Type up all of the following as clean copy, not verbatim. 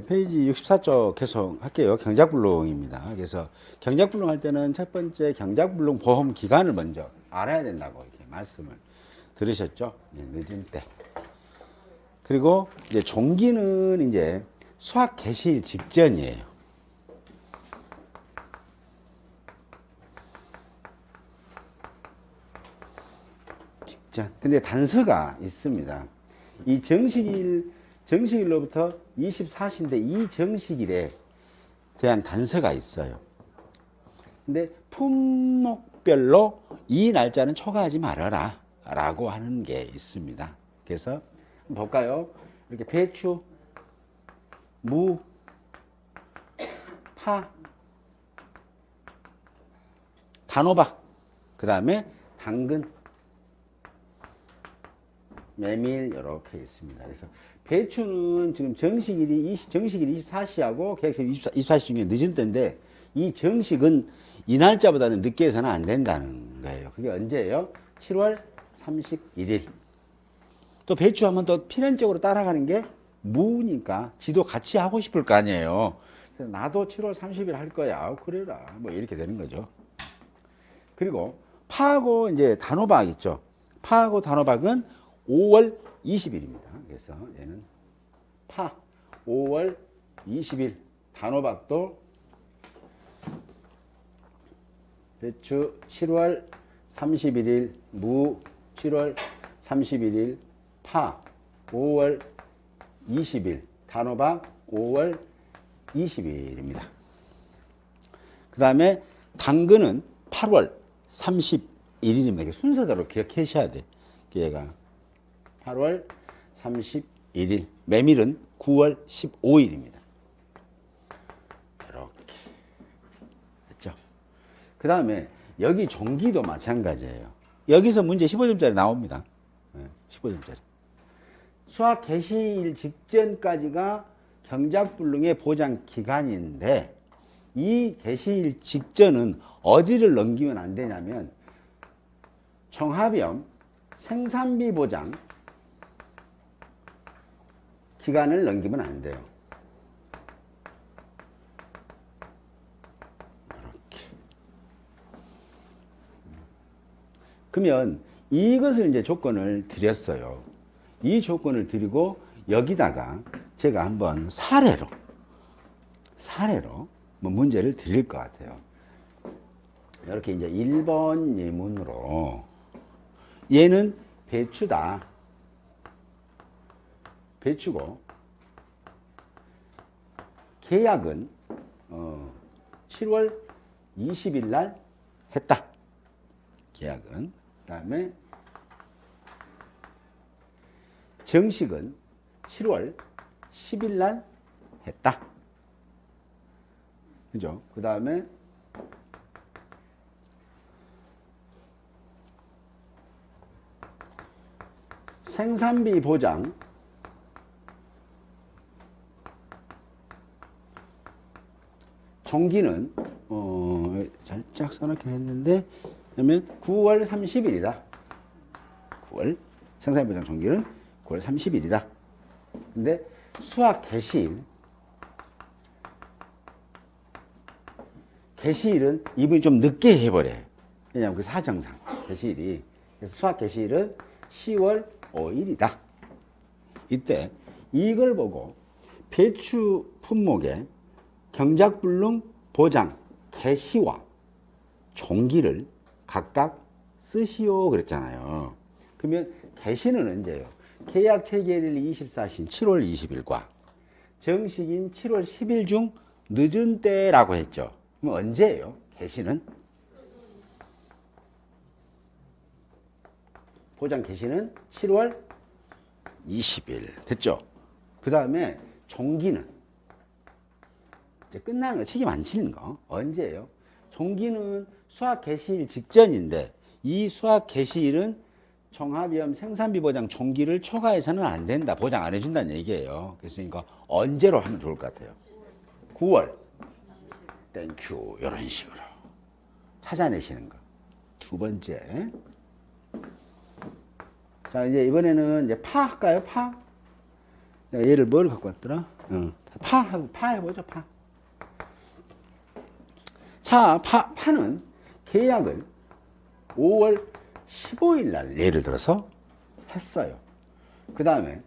페이지 64쪽 계속 할게요. 경작불능입니다. 그래서 경작불능 할 때는 첫 번째 경작불능 보험 기간을 먼저 알아야 된다고 이렇게 말씀을 들으셨죠? 늦은 때. 그리고 이제 종기는 이제 수학 개시일 직전이에요. 직전. 근데 단서가 있습니다. 이 정식일로부터 24시인데 이 정식일에 대한 단서가 있어요. 근데 품목별로 이 날짜는 초과하지 말아라 라고 하는 게 있습니다. 그래서 한번 볼까요? 이렇게 배추, 무, 파, 단호박, 그 다음에 당근, 메밀 이렇게 있습니다. 그래서 배추는 지금 정식일이 24시하고 계획일 24시 중에 늦은 때인데 이 정식은 이 날짜보다는 늦게 해서는 안 된다는 거예요. 그게 언제예요? 7월 31일. 또 배추 하면 또 필연적으로 따라가는 게 무니까 지도 같이 하고 싶을 거 아니에요. 그래서 나도 7월 30일 할 거야. 그래라. 뭐 이렇게 되는 거죠. 그리고 파하고 이제 단호박 있죠. 파하고 단호박은 5월 20일입니다. 그래서 얘는 파 5월 20일, 단호박도 배추 7월 31일, 무 7월 31일, 파 5월 20일, 단호박 5월 20일입니다. 그 다음에 당근은 8월 31일입니다. 순서대로 기억하셔야 돼. 얘가 8월 31일, 메밀은 9월 15일입니다. 이렇게 됐죠? 그 다음에 여기 종기도 마찬가지예요. 여기서 문제 15점짜리 나옵니다. 15점짜리. 수학 개시일 직전까지가 경작불능의 보장 기간인데 이 개시일 직전은 어디를 넘기면 안 되냐면 종합위험 생산비 보장 기간을 넘기면 안 돼요. 이렇게. 그러면 이것을 이제 조건을 드렸어요. 이 조건을 드리고 여기다가 제가 한번 사례로 뭐 문제를 드릴 것 같아요. 이렇게 이제 1번 예문으로 얘는 배추다. 배추고 계약은 7월 20일 날 했다. 계약은. 그다음에 정식은 7월 10일 날 했다. 그죠? 그다음에 생산비 보장 종기는 살짝 써놓긴 했는데 그러면 9월 30일이다. 9월 생산비 보장 종기는 9월 30일이다. 근데 수학 개시일은 이분이 좀 늦게 해버려요. 왜냐하면 그 사정상 개시일이. 그래서 수학 개시일은 10월 5일이다. 이때 이걸 보고 배추 품목에 경작불능 보장 개시와 종기를 각각 쓰시오 그랬잖아요. 그러면 개시는 언제예요? 계약 체결일 24시인 7월 20일과 정식인 7월 10일 중 늦은 때라고 했죠. 그럼 언제예요? 개시는? 보장 개시는 7월 20일. 됐죠? 그 다음에 종기는 이제 끝나는 거, 책임 안 지는 거. 언제예요? 종기는 수학 개시일 직전인데 이 수학 개시일은 종합위험 생산비 보장 종기를 초과해서는 안 된다. 보장 안 해준다는 얘기예요. 그러니까 언제로 하면 좋을 것 같아요? 9월. 땡큐. 이런 식으로 찾아내시는 거. 두 번째. 자, 이제 이번에는 이제 파 할까요? 파? 내가 얘를 뭘 갖고 왔더라? 파 해보죠, 파. 자, 파는 계약을 5월 15일 날 예를 들어서 했어요. 그 다음에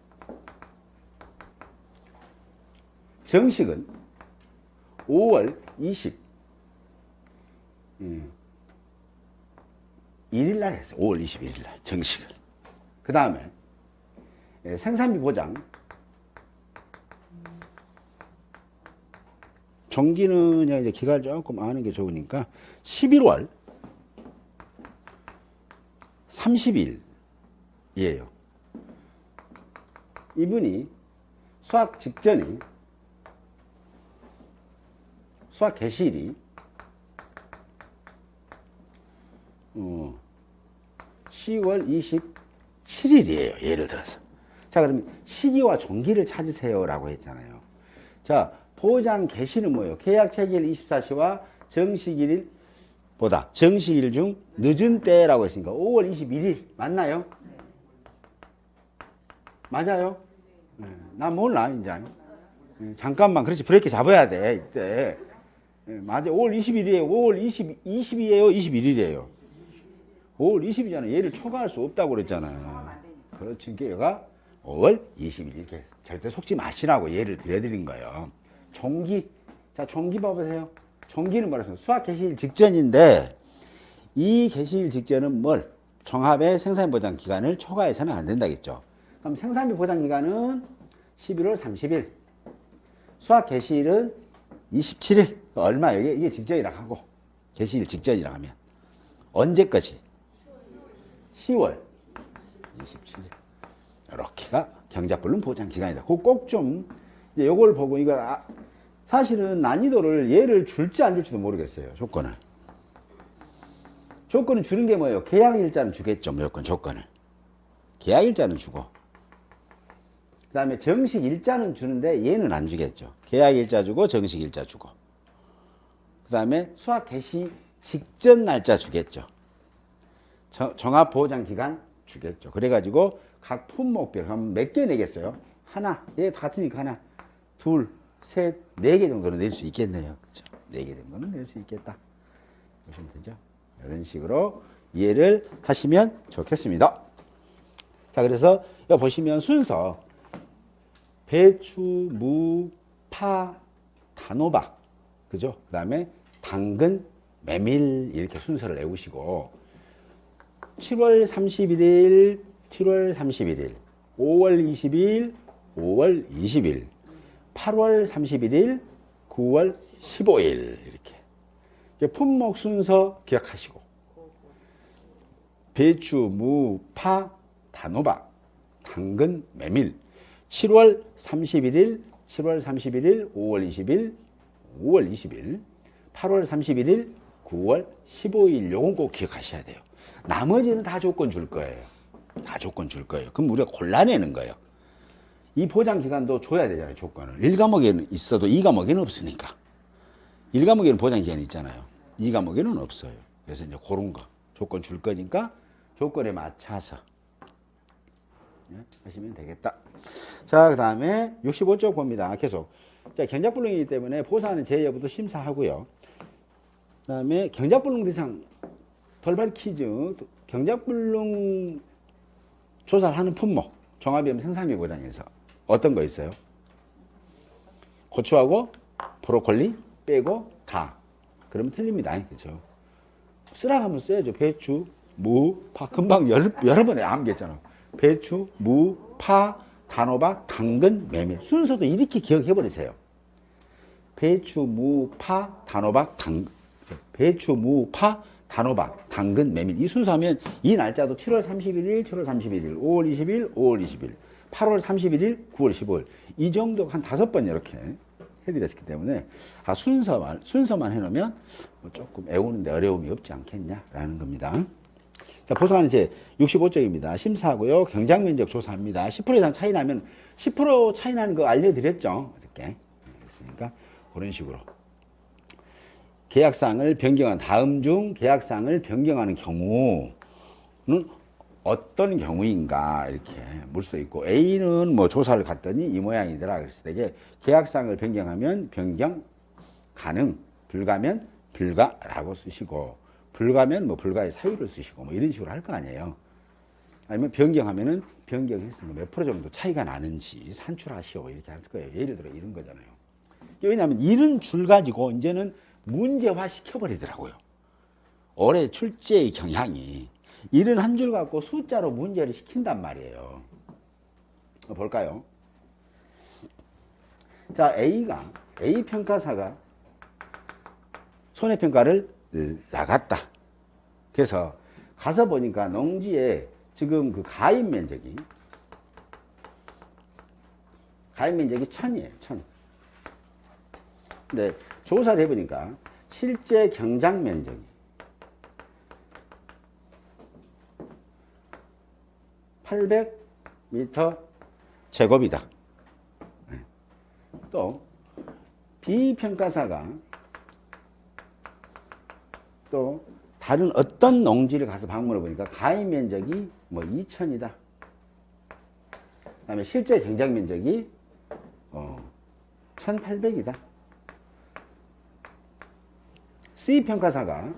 정식은 5월 21일 날 했어요. 5월 21일 날 정식을. 그 다음에 생산비 보장 정기는 이제 기간을 조금 아는 게 좋으니까 11월 30일이에요. 이분이 수학 직전이 수학 개시일이 10월 27일이에요. 예를 들어서. 자, 그러면 시기와 종기를 찾으세요라고 했잖아요. 자, 보장 개시는 뭐예요? 계약 체결 24시와 정식일보다 정식일 중 늦은 때라고 했으니까 5월 21일 맞나요? 맞아요? 네. 나 몰라 이제. 잠깐만, 그렇지, 브레이크 잡아야 돼 이때. 맞아, 5월 20일이에요. 5월 20이에요, 21일이에요. 5월 20이잖아요. 얘를 초과할 수 없다고 그랬잖아요. 그렇지, 얘가 5월 21일 이렇게 절대 속지 마시라고 예를 들어드린 거예요. 종기, 자, 종기 봐보세요. 종기는 뭐라고 했어요? 수학 개시일 직전인데 이 개시일 직전은 뭘? 종합의 생산비 보장 기간을 초과해서는 안 된다겠죠. 그럼 생산비 보장 기간은 11월 30일, 수학 개시일은 27일. 얼마? 이게 직전이라고 하고, 개시일 직전이라고 하면 언제까지? 10월 27일. 이렇게가 경작불능 보장 기간이다. 그거 꼭 좀 이제 요걸 보고 이거 사실은 난이도를 얘를 줄지 안 줄지도 모르겠어요. 조건을. 조건을 주는 게 뭐예요? 계약일자는 주겠죠. 무조건 조건을. 계약일자는 주고. 그 다음에 정식일자는 주는데 얘는 안 주겠죠. 계약일자 주고 정식일자 주고. 그 다음에 수학 개시 직전 날짜 주겠죠. 종합보장기간 주겠죠. 그래가지고 각 품목별 그럼 몇 개 내겠어요? 하나. 얘 같으니까 하나, 둘, 셋, 4개 정도는 낼 수 있겠네요. 그렇죠? 4개 정도는 낼 수 있겠다. 보시면 되죠. 이런 식으로 이해를 하시면 좋겠습니다. 자, 그래서 여기 보시면 순서 배추, 무, 파, 단호박, 그죠? 그 다음에 당근, 메밀 이렇게 순서를 외우시고 7월 31일, 7월 31일, 5월 20일, 5월 20일, 8월 31일, 9월 15일 이렇게 품목 순서 기억하시고 배추, 무, 파, 단호박, 당근, 메밀 7월 31일, 7월 31일, 5월 20일, 5월 20일, 8월 31일, 9월 15일 요건 꼭 기억하셔야 돼요. 나머지는 다 조건 줄 거예요. 다 조건 줄 거예요. 그럼 우리가 골라내는 거예요. 이 보장 기간도 줘야 되잖아요. 조건을. 1과목에는 있어도 2과목에는 없으니까. 1과목에는 보장 기간이 있잖아요. 2과목에는 없어요. 그래서 이제 그런 거 조건 줄 거니까 조건에 맞춰서 하시면 되겠다. 자, 그 다음에 65쪽 봅니다. 계속. 자, 경작불능이기 때문에 보사하는 제 여부도 심사하고요. 그 다음에 경작불능 대상 돌발 퀴즈. 경작불능 조사를 하는 품목. 종합비용 생산비 보장에서 어떤 거 있어요? 고추하고 브로콜리 빼고 다. 그러면 틀립니다. 그렇죠? 쓰라고 하면 써야죠. 배추, 무, 파. 금방 여러 번에 암기했잖아. 배추, 무, 파, 단호박, 당근, 메밀. 순서도 이렇게 기억해버리세요. 배추, 무, 파, 단호박, 당근. 배추, 무, 파, 단호박, 당근, 메밀. 이 순서하면 이 날짜도 7월 31일, 7월 31일, 5월 20일, 5월 20일, 8월 31일, 9월 15일. 이 정도 한 5번 이렇게 해드렸기 때문에 순서만 해놓으면 조금 외우는데 어려움이 없지 않겠냐라는 겁니다. 자, 보상하는 제 65쪽입니다. 심사하고요. 경작면적 조사합니다. 10% 이상 차이 나면 10% 차이 나는 거 알려드렸죠. 어저께. 그랬으니까 그런 식으로. 계약사항을 변경한 다음 중 계약사항을 변경하는 경우는 어떤 경우인가 이렇게 물 수 있고 A는 뭐 조사를 갔더니 이 모양이더라. 그래서 되게 계약상을 변경하면 변경 가능, 불가면 불가라고 쓰시고 불가면 뭐 불가의 사유를 쓰시고 뭐 이런 식으로 할 거 아니에요. 아니면 변경하면은 변경했으면 몇 프로 정도 차이가 나는지 산출하시오 이렇게 할 거예요. 예를 들어 이런 거잖아요. 왜냐하면 이런 줄 가지고 이제는 문제화 시켜버리더라고요. 올해 출제의 경향이 이런 한 줄 갖고 숫자로 문제를 시킨단 말이에요. 볼까요? 자, A 평가사가 손해평가를 나갔다. 그래서 가서 보니까 농지에 지금 그 가입 면적이 1000이에요. 1000. 근데 조사를 해보니까 실제 경작 면적이 800m 제곱이다. 또 B평가사가 또 다른 어떤 농지를 가서 방문해 보니까 가입 면적이 뭐 2000이다. 그다음에 실제 경작 면적이 1800이다. C평가사가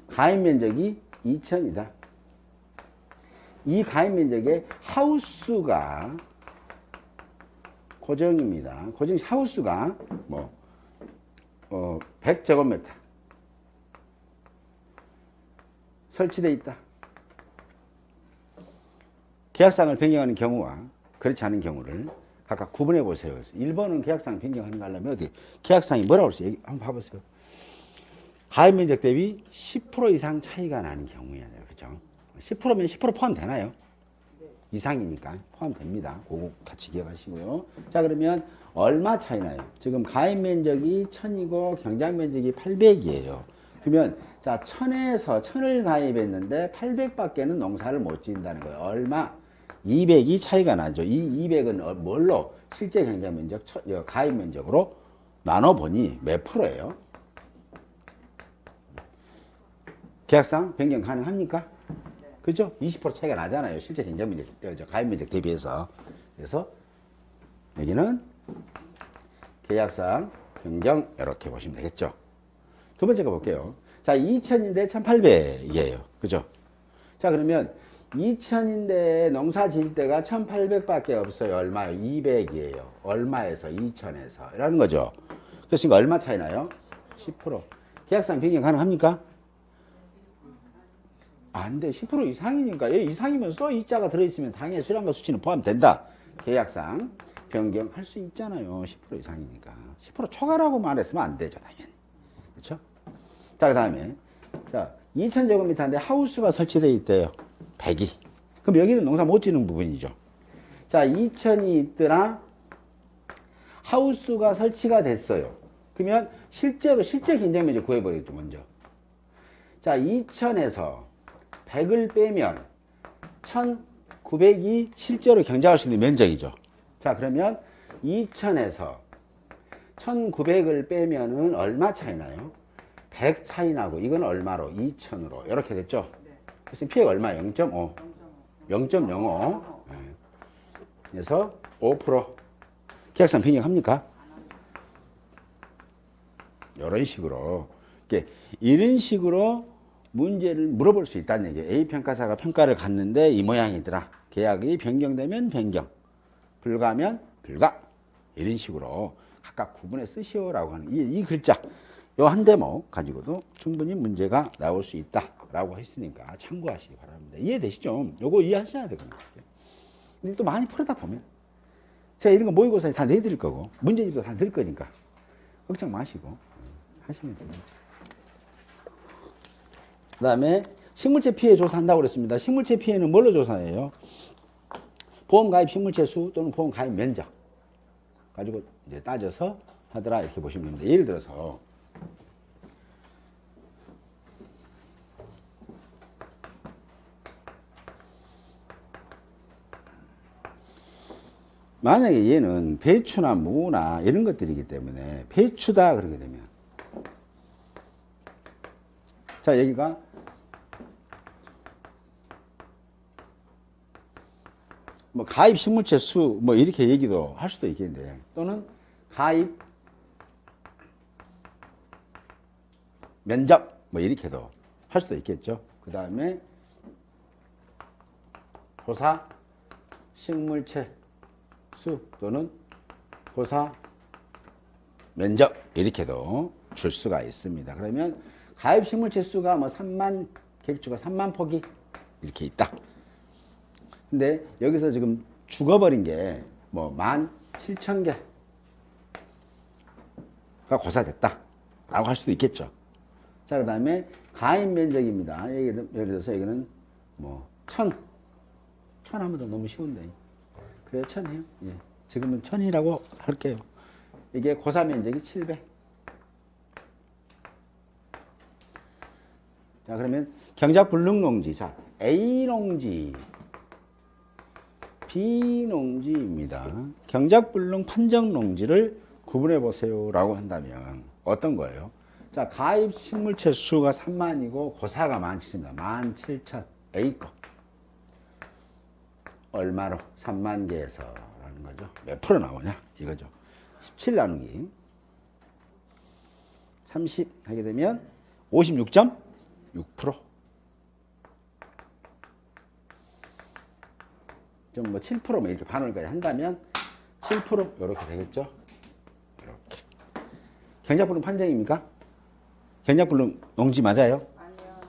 가입 면적이 2000이다. 이 가입 면적의 하우스가 고정입니다. 고정 하우스가 뭐 100제곱미터 설치되어 있다. 계약상을 변경하는 경우와 그렇지 않은 경우를 각각 구분해 보세요. 1번은 계약상 변경하는 거 하려면 어떻게 계약상이 뭐라고 그랬어요? 한번 봐보세요. 가입 면적 대비 10% 이상 차이가 나는 경우야. 그죠? 10%면 10% 포함되나요? 이상이니까 포함됩니다. 그거 같이 기억하시고요. 자, 그러면 얼마 차이 나요? 지금 가입 면적이 1000이고 경작 면적이 800이에요. 그러면 자, 1000에서 1000을 가입했는데 800밖에는 농사를 못 지은다는 거예요. 얼마? 200이 차이가 나죠. 이 200은 뭘로? 실제 경작 면적, 가입 면적으로 나눠보니 몇 프로예요? 계약상 변경 가능합니까? 그죠? 20% 차이가 나잖아요. 실제 경작 면적, 가입 면적 대비해서. 그래서 여기는 계약상 변경 이렇게 보시면 되겠죠. 두 번째 거 볼게요. 자, 2000인데 1800이에요. 그죠? 자, 그러면 2000인데 농사 지을 때가 1800밖에 없어요. 얼마요? 200이에요. 얼마에서? 2000에서. 라는 거죠. 그러니까 얼마 차이 나요? 10%. 계약상 변경 가능합니까? 안 돼. 10% 이상이니까. 얘 이상이면 써 이자가 들어있으면 당연히 수량과 수치는 포함된다. 계약상 변경할 수 있잖아요. 10% 이상이니까. 10% 초과라고 말했으면 안 되죠. 당연히. 그렇죠? 자, 그 다음에 자 2000제곱미터인데 하우스가 설치되어 있대요. 100이. 그럼 여기는 농사 못 지는 부분이죠. 자, 2000이 있더라. 하우스가 설치가 됐어요. 그러면 실제 경작 면적 구해버리겠죠. 먼저. 자, 2000에서 100을 빼면 1900이 실제로 경작할 수 있는 면적이죠. 자, 그러면 2000에서 1900을 빼면은 얼마 차이 나요? 100 차이 나고 이건 얼마로? 2000으로 이렇게 됐죠. 그래서 피해가 얼마예요? 0.5. 0.05. 그래서 5%. 계약상 변경합니까? 이런 식으로 이런 식으로 문제를 물어볼 수 있다는 얘기예요. A 평가사가 평가를 갔는데 이 모양이더라. 계약이 변경되면 변경, 불가면 불가. 이런 식으로 각각 구분해 쓰시오라고 하는 이 글자, 요 한 대목 가지고도 충분히 문제가 나올 수 있다라고 했으니까 참고하시기 바랍니다. 이해되시죠? 요거 이해하셔야 되거든요. 근데 또 많이 풀어다 보면 제가 이런 거 모의고사에 다 내드릴 거고 문제집도 다 드릴 거니까 걱정 마시고 하시면 됩니다. 그 다음에 식물체 피해 조사한다고 그랬습니다. 식물체 피해는 뭘로 조사해요? 보험 가입 식물체 수 또는 보험 가입 면적 가지고 이제 따져서 하더라 이렇게 보시면 됩니다. 예를 들어서 만약에 얘는 배추나 무나 이런 것들이기 때문에 배추다 그러게 되면 자, 여기가 뭐 가입 식물체 수 뭐 이렇게 얘기도 할 수도 있겠는데, 또는 가입 면적 뭐 이렇게도 할 수도 있겠죠. 그 다음에 고사 식물체 수 또는 고사 면적 이렇게도 줄 수가 있습니다. 그러면 가입 식물체 수가 뭐 3만 객주가 3만 포기 이렇게 있다. 근데 여기서 지금 죽어버린 게 뭐 17,000개가 고사됐다 라고 할 수도 있겠죠. 자, 그 다음에 가입 면적입니다. 예를 들어서 여기는 뭐 1000 하면 더 너무 쉬운데, 그래요. 1000이에요. 예. 지금은 1000이라고 할게요. 이게 고사 면적이 700. 자, 그러면 경작 불능 농지. 자, A 농지, B 농지입니다. 경작 불능 판정 농지를 구분해 보세요라고 한다면 어떤 거예요? 자, 가입 식물체 수가 3만이고 고사가 17,000입니다. 17,000 A 거. 얼마로? 3만 개에서라는 거죠. 몇 프로 나오냐? 이거죠. 17 나누기 30 하게 되면 56.6%. 좀 뭐 7% 뭐 이렇게 반월까지 한다면 7% 이렇게 되겠죠. 이렇게. 경작불능 판정입니까? 경작불능 농지 맞아요? 아니요.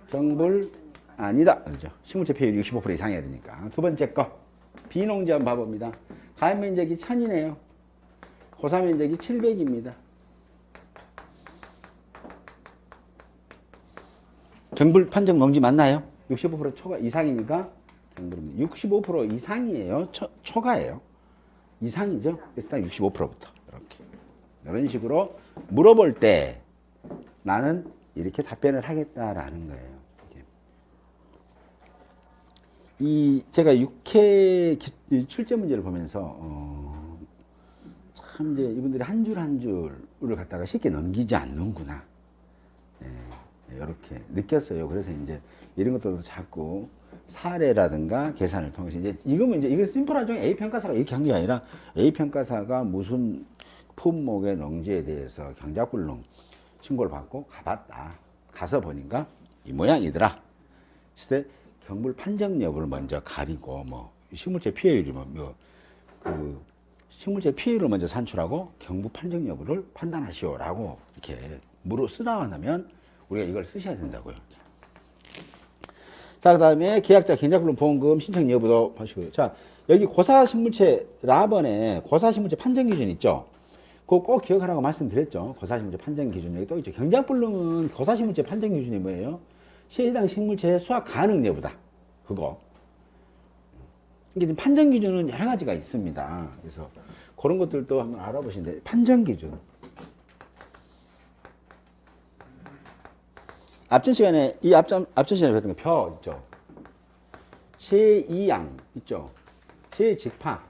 경불 아니다. 그렇죠. 식물체 피해율 65% 이상해야 되니까. 두 번째 거. 비농지 한번 봐봅니다. 가입 면적이 1000이네요. 고사 면적이 700입니다. 경불 판정 농지 맞나요? 65% 초과 이상이니까 경불입니다. 65% 이상이에요. 초과예요. 이상이죠. 그래서 딱 65%부터 이렇게. 이런 식으로 물어볼 때 나는 이렇게 답변을 하겠다라는 거예요. 이 제가 6회 출제 문제를 보면서 참 이제 이분들이 한 줄 한 줄을 갖다가 쉽게 넘기지 않는구나. 이렇게 느꼈어요. 그래서 이제 이런 것들도 자꾸 사례라든가 계산을 통해서 이제 이거 심플하죠. A 평가사가 이렇게 한 게 아니라 A 평가사가 무슨 품목의 농지에 대해서 경작불능 신고를 받고 가봤다. 가서 보니까 이 모양이더라. 그때 경불 판정 여부를 먼저 가리고 뭐 식물체 피해율이 그 식물체 피해율을 먼저 산출하고 경부 판정 여부를 판단하시오라고 이렇게 쓰라고 하면 우리가 이걸 쓰셔야 된다고요. 자, 그 다음에 계약자 경작불능 보험금 신청 여부도 보시고요. 자, 여기 고사식물체 라번에 고사식물체 판정 기준 있죠. 그거 꼭 기억하라고 말씀드렸죠. 고사식물체 판정 기준 여기 또 있죠. 경작불능은 고사식물체 판정 기준이 뭐예요? 시해당 식물체의 수확 가능 여부다. 그거. 이게 판정 기준은 여러 가지가 있습니다. 그래서 그런 것들도 한번 알아보시는데, 판정 기준. 앞전 시간에 앞전 시간에 배웠던 표 있죠. 제2양 있죠. 제 직파.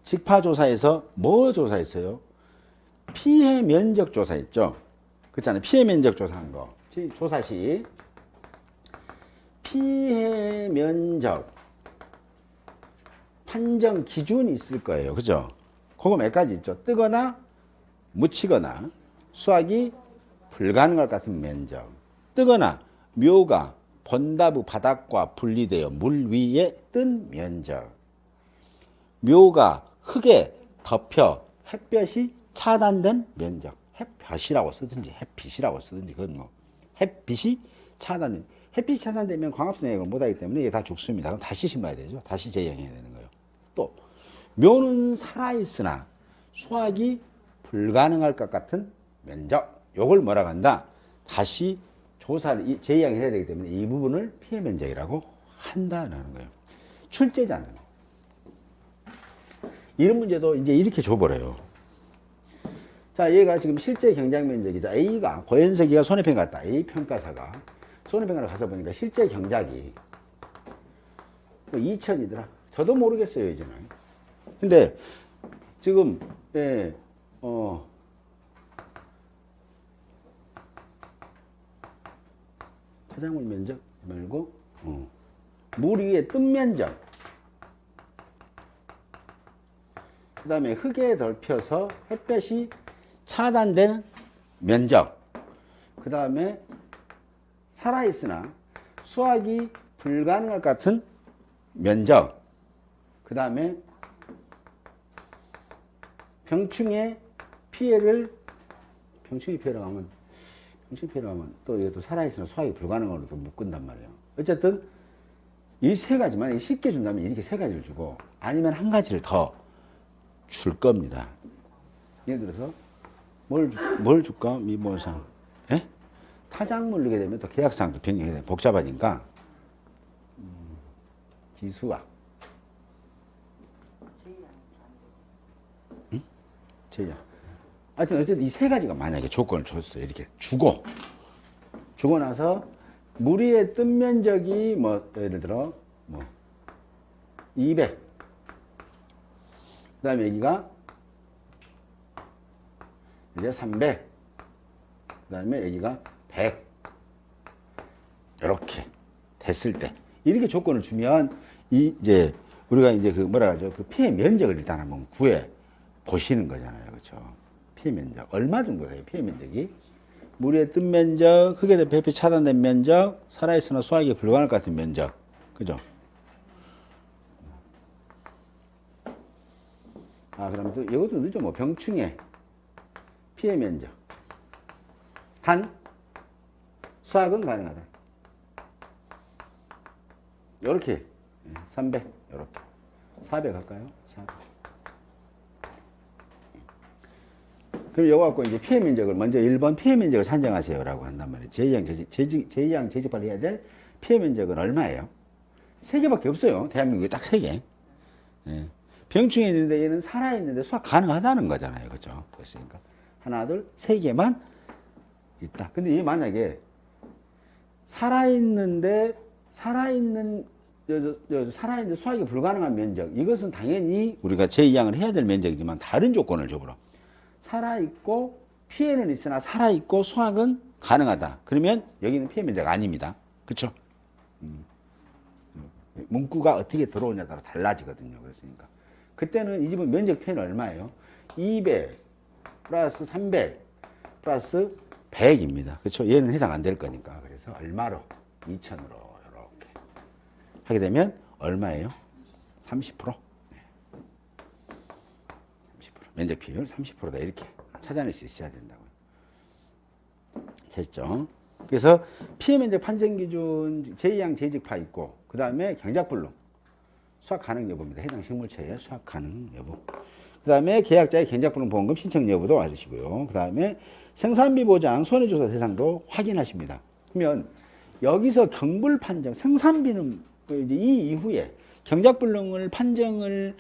직파 조사에서 뭐 조사했어요? 피해 면적 조사했죠. 그렇잖아요. 피해 면적 조사한 거. 조사 시 피해 면적 판정 기준이 있을 거예요. 그죠? 그거 몇 가지 있죠. 뜨거나 묻히거나 수확이 불가능할 것 같은 면적. 뜨거나 묘가 본다부 바닥과 분리되어 물 위에 뜬 면적. 묘가 흙에 덮여 햇볕이 차단된 면적. 햇볕이라고 쓰든지 햇빛이라고 쓰든지 그건 뭐 햇빛이 차단된. 햇빛이 차단되면 광합성 영역을 못하기 때문에 이게 다 죽습니다. 그럼 다시 심어야 되죠. 다시 재영해야 되는 거예요. 또 묘는 살아있으나 수확이 불가능할 것 같은 면적. 요걸 뭐라고 한다? 다시 조사를 재이양을 해야 되기 때문에 이 부분을 피해 면적이라고 한다는 거예요. 출제자는 이런 문제도 이제 이렇게 줘버려요. 자, 얘가 지금 실제 경작 면적이자 A가 고현석이가 손해평가 갔다. A 평가사가 손해평가를 가서 보니까 실제 경작이 2,000이더라. 저도 모르겠어요, 이제는. 근데 지금 타작물 면적 말고 물 위에 뜬 면적, 그 다음에 흙에 덮여서 햇볕이 차단되는 면적, 그 다음에 살아있으나 수확이 불가능할 것 같은 면적, 그 다음에 병충해 피해를, 병충해 피해라고 하면 또 이게 또 살아있으나 수확이 불가능으로 또 묶은단 말이에요. 어쨌든 이 세 가지만 쉽게 준다면 이렇게 세 가지를 주고, 아니면 한 가지를 더 줄 겁니다. 예를 들어서 뭘 줄까? 미모상. 예? 타작물 넣게 되면 또 계약사항도 변경해야 돼. 복잡하니까. 기수학. 응? 제약. 하여튼 어쨌든 이 세 가지가 만약에 조건을 줬어요. 이렇게 주고 나서 물 위에 뜬 면적이 뭐 예를 들어 뭐 200. 그 다음에 여기가 이제 300. 그 다음에 여기가 100. 이렇게 됐을 때 이렇게 조건을 주면 이제 우리가 이제 그 뭐라 하죠? 그 피해 면적을 일단 한번 구해 보시는 거잖아요. 그렇죠? 피해 면적. 얼마 정도예요? 피해 면적이? 물 위에 뜬 면적, 흙에 대해 햇빛 차단된 면적, 살아있으나 수확이 불가능할 것 같은 면적. 그죠? 그럼 또 이것도 늦죠. 뭐 병충해 피해 면적. 단 수확은 가능하다. 요렇게 300 요렇게 400 할까요? 400. 그럼 요거 갖고 이제 피해 면적을 먼저 1번 피해 면적을 산정하세요라고 한단 말이에요. 제2항 재직발을 해야 될 피해 면적은 얼마예요? 3개밖에 없어요. 대한민국에 딱 3개. 예. 병충해 있는데 얘는 살아있는데 수확 가능하다는 거잖아요. 그죠? 그렇습니까? 하나, 둘, 3개만 있다. 근데 얘 만약에 살아있는 수확이 불가능한 면적, 이것은 당연히 우리가 제2항을 해야 될 면적이지만 다른 조건을 줘보라. 살아있고 피해는 있으나 살아있고 수확은 가능하다. 그러면 여기는 피해 면적 아닙니다. 그렇죠? 문구가 어떻게 들어오냐에 따라 달라지거든요. 그렇습니까? 그때는 이 집은 면적 피해는 얼마예요? 200 플러스 300 플러스 100입니다. 그렇죠? 얘는 해당 안 될 거니까. 그래서 얼마로? 2,000으로 이렇게 하게 되면 얼마예요? 30%? 네. 30%. 면적 비율 30%다. 이렇게 찾아낼 수 있어야 된다고요. 됐죠? 그래서 피해 면적 판정 기준 제2항 재직파 있고, 그 다음에 경작불능 수확 가능 여부입니다. 해당 식물체의 수확 가능 여부. 그 다음에 계약자의 경작불능 보험금 신청 여부도 와주시고요. 그 다음에 생산비 보장 손해조사 대상도 확인하십니다. 그러면 여기서 경불 판정, 생산비는 이제 이 이후에 경작불능을 판정을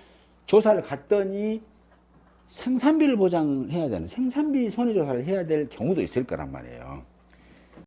조사를 갔더니 생산비를 보장해야 되는 생산비 손해조사를 해야 될 경우도 있을 거란 말이에요.